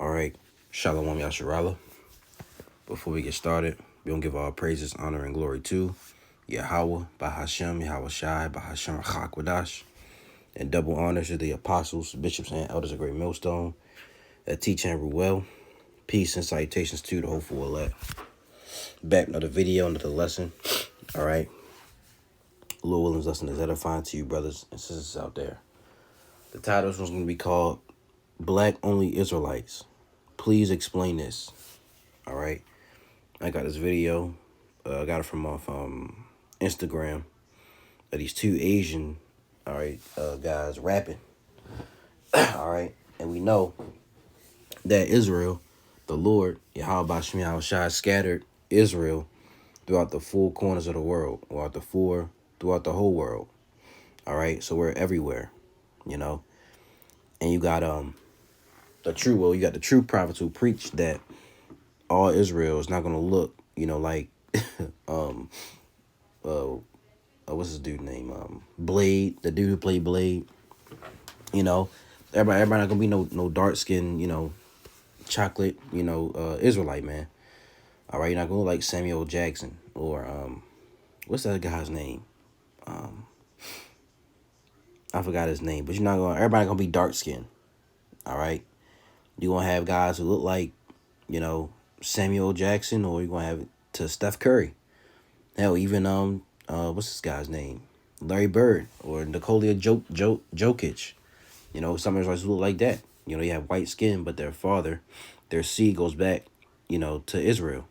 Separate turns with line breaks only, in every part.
All right, Shalom Yasharala. Before we get started, we don't give all praises, honor, and glory to Yahweh, Bahashem, Yahweh Shai, Bahashem Chakwadash, and double honors to the apostles, bishops, and elders of Great Millstone that teach and rule well. Peace and salutations to the hopeful elect. Back another video, another lesson. All right, Lord Williams lesson is edifying to you, brothers and sisters out there. The title is going to be called Black Only Israelites. Please explain this. All right. I got this video. I got it from off Instagram. These two Asian, all right, guys rapping. All right. And we know that Israel, the Lord, Yahweh Bashem Yahweh Shai, scattered Israel throughout the four corners of the world, throughout the whole world. All right. So we're everywhere, you know. And you got the true prophets who preach that all Israel is not gonna look, like what's his dude name? Blade, the dude who played Blade. Everybody not gonna be no dark skin, chocolate, Israelite man. All right, you're not gonna look like Samuel Jackson or what's that guy's name? I forgot his name, but everybody gonna be dark skinned. All right, you're gonna have guys who look like, Samuel Jackson, or you're gonna have to Steph Curry. Hell, even what's this guy's name? Larry Bird or Nikola Jokic. Some Israelites look like that. You have white skin, but their seed goes back, to Israel.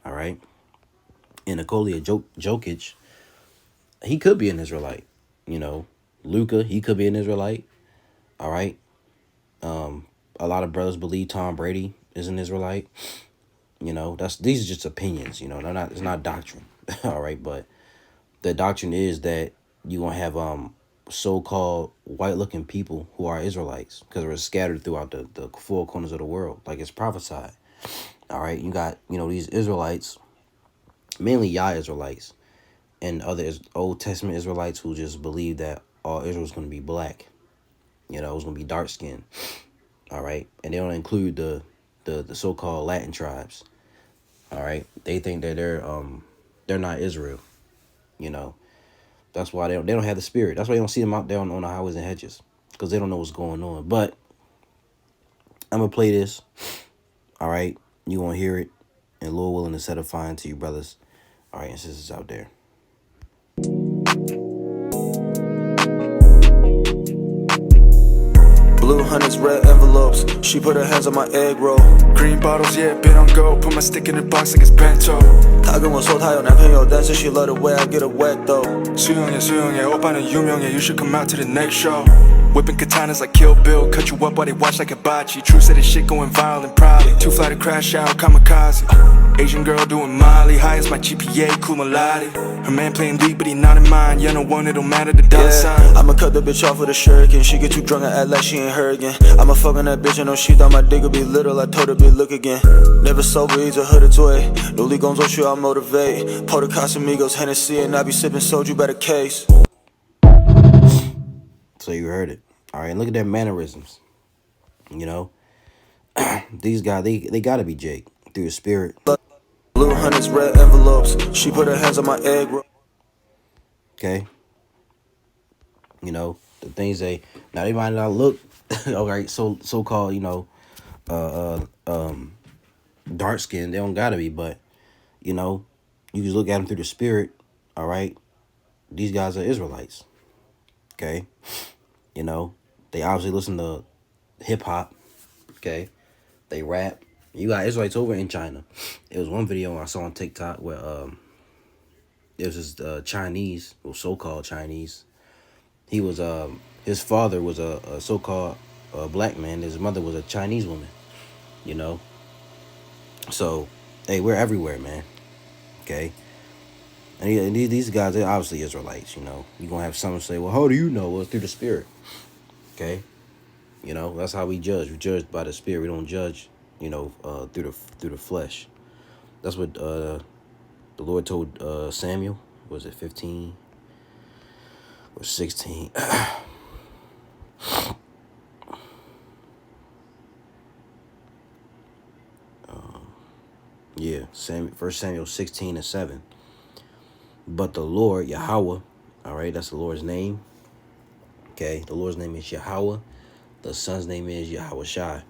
All right. And Nikola Jokic, he could be an Israelite. Luka, he could be an Israelite. All right. A lot of brothers believe Tom Brady is an Israelite. These are just opinions. It's not doctrine. All right, but the doctrine is that you're gonna have so-called white-looking people who are Israelites because we're scattered throughout the four corners of the world, like it's prophesied. All right, you got these Israelites, mainly Yah Israelites, and other Old Testament Israelites who just believe that all Israel's gonna be black. It's gonna be dark skinned. All right, and they don't include the so-called Latin tribes. All right, they think that they're not Israel. That's why they don't have the spirit. That's why you don't see them out there on the highways and hedges, because they don't know what's going on. But I'm gonna play this. All right, you gonna hear it, and Lord willing, to set a fine to you, brothers. All right, and sisters out there.
Blue hundreds, red envelopes. She put her hands on my egg roll.
Green bottles, yeah, been on go. Put my stick in the box like it's bento.
她跟我说她有男朋友，但是 she love the way I get her wet though.
수영해, 오빠는 유명해. You should come out to the next show. Whipping katanas like Kill Bill. Cut you up while they watch like hibachi. True said this shit going viral and proudly. Too fly to crash out, kamikaze. Asian girl doing Molly. High as my GPA, cool Malati. Her man playing deep, but he not in mine. Yeah, no one, it don't matter the dollar sign.
I'ma cut the bitch off with a shuriken. She get too drunk and act like she ain't her again. I'ma fuck on that bitch and know she thought my dick would be little. I told her, bitch, look again. Never sober, he's a hooded toy. Newly gonzo shit, I motivate. Pour the Casamigos, Hennessy, and I be sipping soju by the case.
So you heard it. All right, and look at their mannerisms. These guys, they gotta be Jake through the spirit.
Blue hundreds, red envelopes. She put her hands on my egg roll.
Okay. The things they might not look all right, so-called, dark skin. They don't gotta be, but you just look at them through the spirit. All right, these guys are Israelites. Okay. They obviously listen to hip hop. Okay. They rap. You got Israelites over in China. It was one video I saw on TikTok where it was this Chinese, or so-called Chinese. He was his father was a so-called black man. His mother was a Chinese woman. So hey, we're everywhere, man. Okay. And these guys, they're obviously Israelites. You're gonna have someone say, well, how do you know? Well, it's through the spirit. Okay. That's how we judge. We judge by the spirit. We don't judge, through the flesh. That's what the Lord told Samuel. Was it 15 or 16? All Yeah, First Samuel 16:7. But the Lord, Yahweh, all right, that's the Lord's name. Okay, the Lord's name is Yahweh. The Son's name is Yahweh Shai.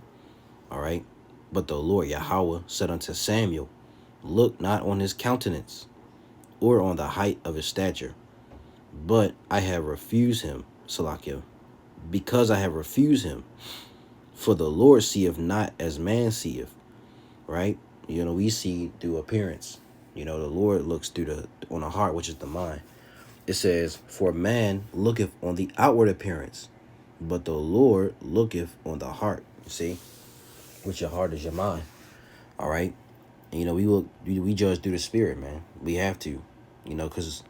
All right. But the Lord Yahweh said unto Samuel, look not on his countenance, or on the height of his stature, but I have refused him, Salakia, because I have refused him. For the Lord seeth not as man seeth, right? We see through appearance. The Lord looks on the heart, which is the mind. It says, for man looketh on the outward appearance, but the Lord looketh on the heart. You see, which your heart is your mind. All right. And, we judge through the spirit, man. We have to, because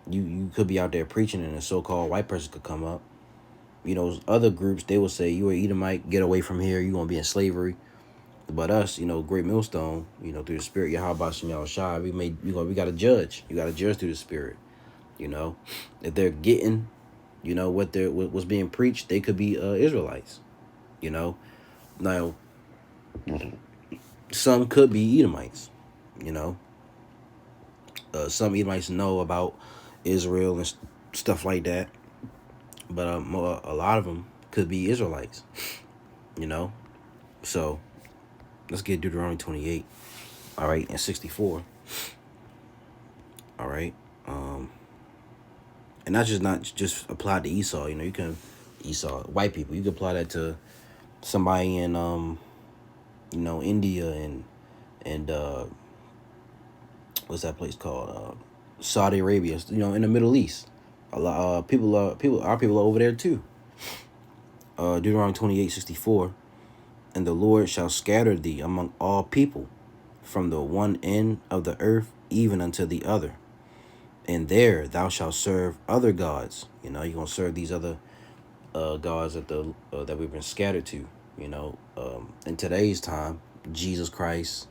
you could be out there preaching and a so-called white person could come up. Other groups, they will say, you are Edomite, get away from here, you're going to be in slavery. But us, Great Millstone, through the spirit, Yahweh Shem Yahweh Shai, we got to judge. You got to judge through the spirit. If they're getting, what's being preached, they could be Israelites. Now, some could be Edomites. Some Edomites know about Israel and stuff like that, but a lot of them could be Israelites. So let's get Deuteronomy 28. All right, and 64. All right, and that's not just applied to Esau. You can Esau white people. You can apply that to somebody in India and what's that place called? Saudi Arabia. In the Middle East. A lot our people are over there too. Deuteronomy 28:64. And the Lord shall scatter thee among all people, from the one end of the earth even unto the other. And there thou shalt serve other gods. You're gonna serve these other gods that we've been scattered to. In today's time, Jesus Christ,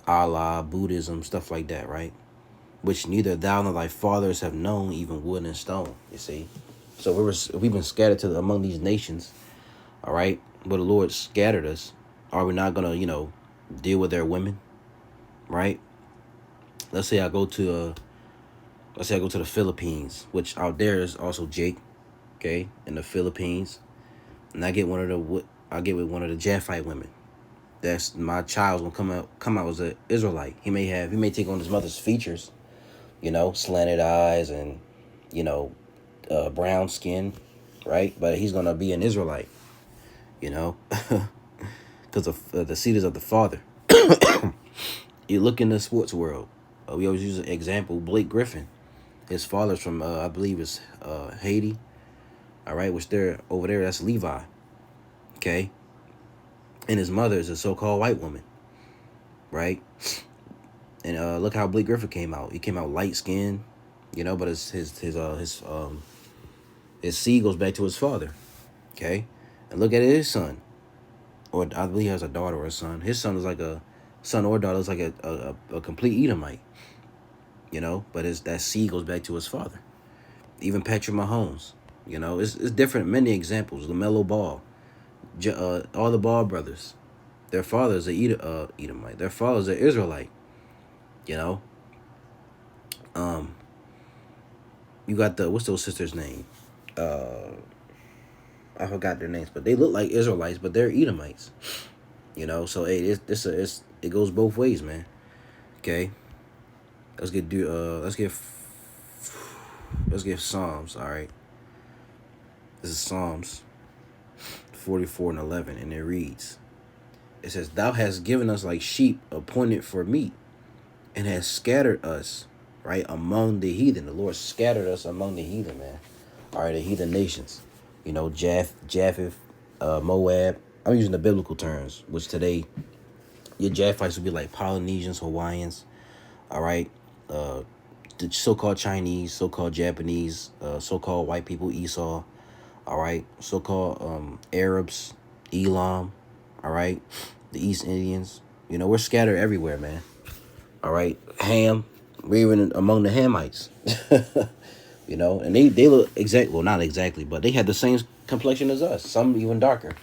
Allah, Buddhism, stuff like that, right? Which neither thou nor thy fathers have known, even wood and stone. You see, so we've been scattered among these nations, all right. But the Lord scattered us. Are we not gonna, deal with their women, right? Let's say I go to the Philippines, which out there is also Jake, okay, in the Philippines, and I get with one of the Japhite women. That's my child's gonna come out as an Israelite. He may take on his mother's features, slanted eyes and, brown skin, right? But he's gonna be an Israelite, because of the seed is of the father. You look in the sports world. We always use an example. Blake Griffin, his father's from I believe it's Haiti. All right, which they're over there. That's Levi. Okay, and his mother is a so-called white woman, right? And look how Blake Griffin came out. He came out light skinned, but his seed goes back to his father. Okay, and look at his son, or I believe he has a daughter or a son. His son is like a son or daughter is like a complete Edomite, but that seed goes back to his father. Even Patrick Mahomes, it's different. Many examples. LaMelo Ball, all the Ball brothers, their fathers are Edomite. Their fathers are Israelite. You got what's those sisters' name? I forgot their names, but they look like Israelites, but they're Edomites. So hey, it goes both ways, man. Okay, let's get Psalms. All right, this is Psalms 44:11, and it reads, it says, "Thou hast given us like sheep appointed for meat, and has scattered us, right, among the heathen." The Lord scattered us among the heathen, man. All right, the heathen nations. Japheth, Moab. I'm using the biblical terms, which today your Japhites would be like Polynesians, Hawaiians. All right, the so-called Chinese, so-called Japanese, so-called white people, Esau. All right, so-called Arabs, Elam. All right, the East Indians. We're scattered everywhere, man. All right, Ham. We're even among the Hamites. And they look well, not exactly, but they had the same complexion as us. Some even darker.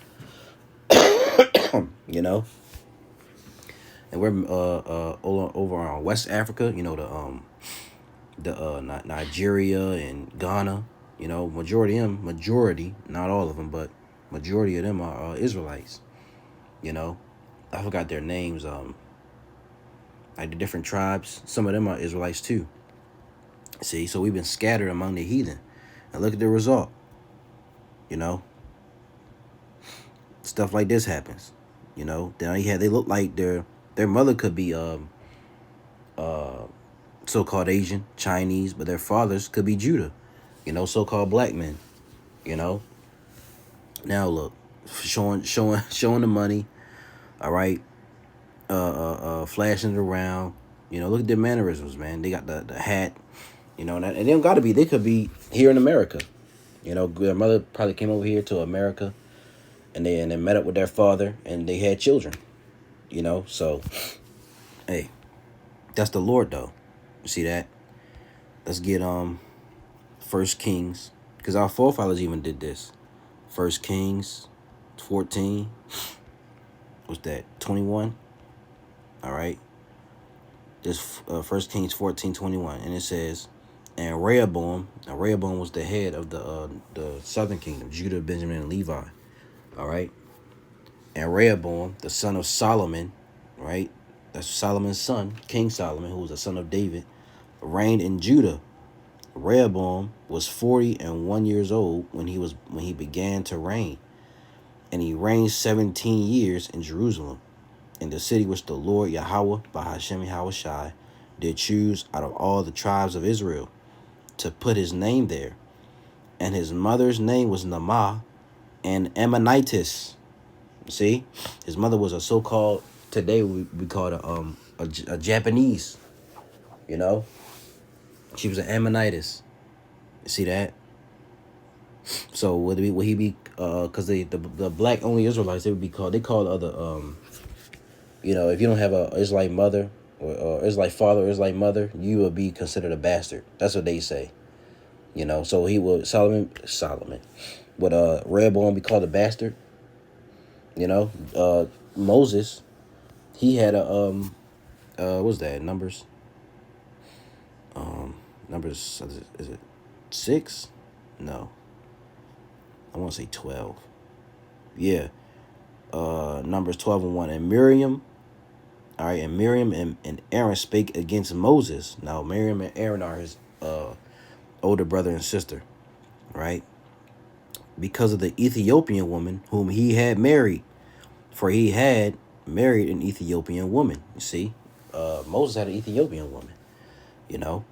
And and we're over on West Africa. You know, Nigeria and Ghana. You know, majority, not all of them, but majority of them are Israelites. You know, I forgot their names. Like the different tribes. Some of them are Israelites too. See, so we've been scattered among the heathen, and look at the result. You know, stuff like this happens. You know, they look like their mother could be so-called Asian, Chinese, but their fathers could be Judah. You know, so-called black men. You know, now look, showing the money. All right, flashing it around. You know, look at their mannerisms, man. They got the hat. You know, and they don't got to be. They could be here in America. You know, their mother probably came over here to America, and they met up with their father, and they had children. You know, so hey, that's the Lord though. You see that? Let's get First Kings, because our forefathers even did this. First Kings 14. What's that? 21. All right. This First Kings 14:21, and it says, and Rehoboam. Now Rehoboam was the head of the southern kingdom, Judah, Benjamin, and Levi. All right. And Rehoboam, the son of Solomon, right? That's Solomon's son, King Solomon, who was the son of David, reigned in Judah. Rehoboam was 41 years old when he began to reign, and he reigned 17 years in Jerusalem, in the city which the Lord Yahweh Bahashem Yahushai did choose out of all the tribes of Israel to put his name there. And his mother's name was Naamah, and Ammonitis. See, his mother was a so-called, today we call it a Japanese. You know, she was an Ammonitis. You see that? So would he be because the black only Israelites, they called other you know, if you don't have a Israelite mother or Israelite father or Israelite mother, you will be considered a bastard. That's what they say. You know, so he would Solomon would Rehoboam be called a bastard? You know, Moses, he had a what's that, Numbers? Numbers, is it 6? No, I want to say 12. Yeah, Numbers 12:1. And Miriam, all right, and Miriam and Aaron spake against Moses. Now Miriam and Aaron are his older brother and sister, right? Because of the Ethiopian woman whom he had married, for he had married an Ethiopian woman. You see, Moses had an Ethiopian woman. You know,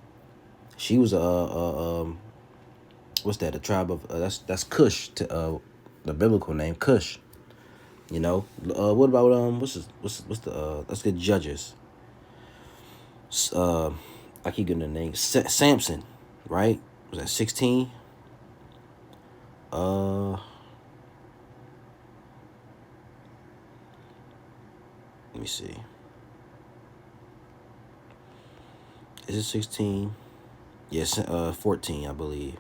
she was what's that? A tribe of that's Cush, to the biblical name Cush. You know, what about what's the let's get Judges. I keep getting the name Samson, right? Was that 16? Let me see. Is it 16? Yes, 14, I believe.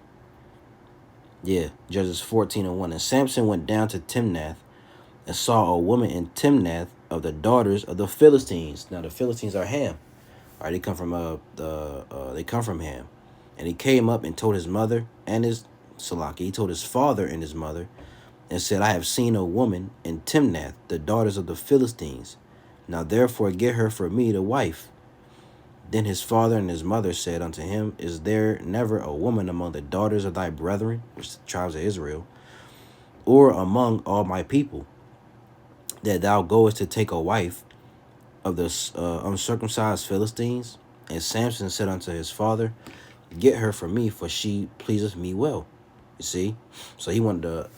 Yeah, Judges 14:1. And Samson went down to Timnath and saw a woman in Timnath of the daughters of the Philistines. Now the Philistines are Ham. All right, they come from Ham. And he came up and told his mother and his Salaki. He told his father and his mother, and said, I have seen a woman in Timnath, the daughters of the Philistines. Now therefore get her for me to wife. Then his father and his mother said unto him, Is there never a woman among the daughters of thy brethren, which is the tribes of Israel, or among all my people, that thou goest to take a wife of the uncircumcised Philistines? And Samson said unto his father, Get her for me, for she pleaseth me well. You see? So he wanted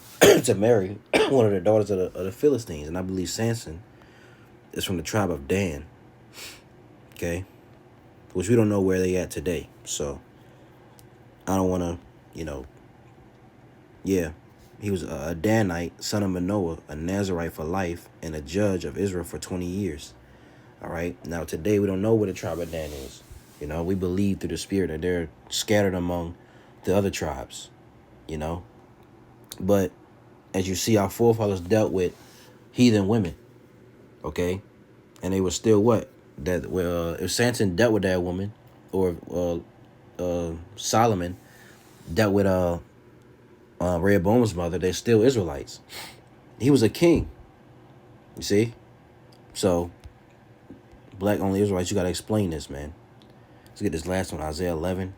to marry one of the daughters of the Philistines. And I believe Samson is from the tribe of Dan. Okay? Which we don't know where they at today. So I don't want to, you know. Yeah. He was a Danite, son of Manoah, a Nazarite for life, and a judge of Israel for 20 years. All right? Now today we don't know where the tribe of Dan is. You know, we believe through the Spirit that they're scattered among the other tribes, you know. But as you see, our forefathers dealt with heathen women, okay? and they were still what? That if Samson dealt with that woman, or Solomon dealt with Rehoboam's mother, they're still Israelites. He was a king. You see? So, black only Israelites, you gotta explain this, man. Let's get this last one, Isaiah 11.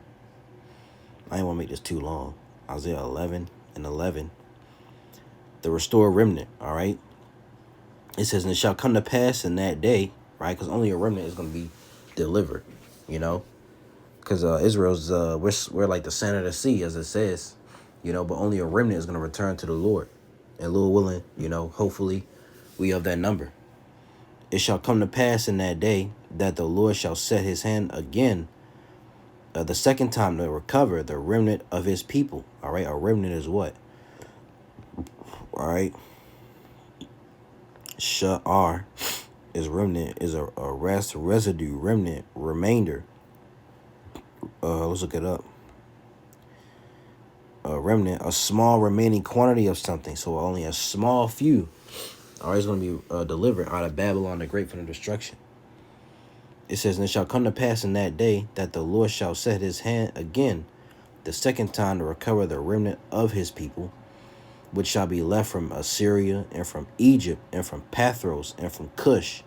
I didn't want to make this too long. Isaiah 11 and 11. The restored remnant, all right? It says, and it shall come to pass in that day, right? Because only a remnant is going to be delivered, you know? Because Israel's, we're like the sand of the sea, as it says, you know, but only a remnant is going to return to the Lord. And Lord willing, you know, hopefully we of that number. It shall come to pass in that day that the Lord shall set his hand again the second time to recover the remnant of his people. All right, a remnant is what? All right, Sha'ar is remnant, is a residue, remnant, remainder. Let's look it up. A remnant, a small remaining quantity of something. So only a small few are always going to be delivered out of Babylon the Great from the destruction. It says, and it shall come to pass in that day that the Lord shall set his hand again the second time to recover the remnant of his people, which shall be left from Assyria, and from Egypt, and from Pathros, and from Cush,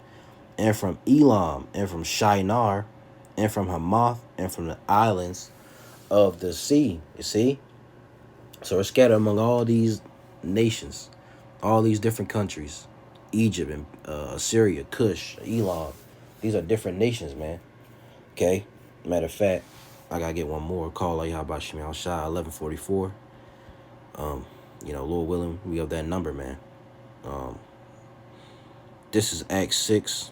and from Elam, and from Shinar, and from Hamath, and from the islands of the sea. You see? So we're scattered among all these nations, all these different countries. Egypt and Assyria, Cush, Elam. These are different nations, man. Okay? Matter of fact, I gotta get one more. Call like how about Shemi Al-Shah, 1144. You know, Lord willing, we have that number, man. This is Acts 6.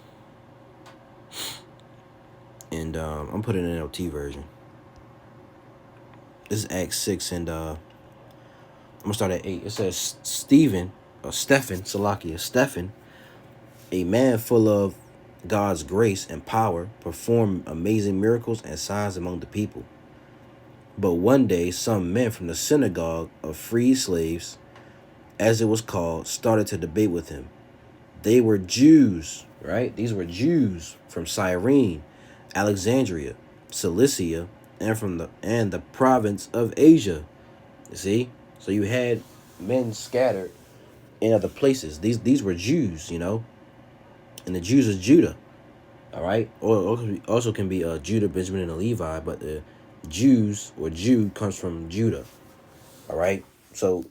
And I'm putting an NLT version. This is Acts 6, and I'm gonna start at 8. It says Stephen, Stephen, a man full of God's grace and power, performed amazing miracles and signs among the people. But one day, some men from the synagogue of freed slaves, as it was called, started to debate with him. They were Jews, right? These were Jews from Cyrene, Alexandria, Cilicia, and from the province of Asia. You see? So you had men scattered in other places. These were Jews, you know? And the Jews is Judah. All right? Or also can be Judah, Benjamin, and Levi, but the Jews or Jew comes from Judah. All right? So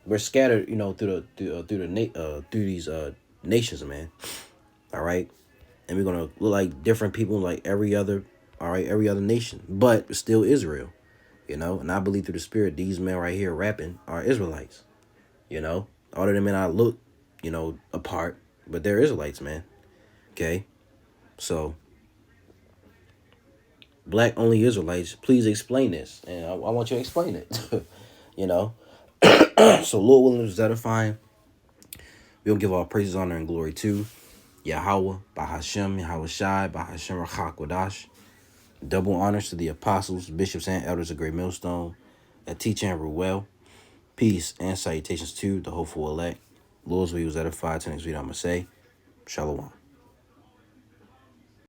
we're scattered, you know, through these nations, man. All right? And we're gonna look like different people, like every other nation, but still Israel, you know. And I believe through the Spirit, these men right here rapping are Israelites, you know. All of them may not look, you know, apart, but they're Israelites, man. Okay, so black only Israelites, please explain this, and I want you to explain it, you know. So Lord willing, is edifying. We'll give all praises, honor, and glory to Yahweh, Bahashem, Yahweh Shai, Bahashem Rachakwadash. Double honors to the apostles, bishops, and elders of Great Millstone that teach and rule well. Peace and salutations to the hopeful elect. Lord's will was edified. To next week, I'm going to say, Shalom.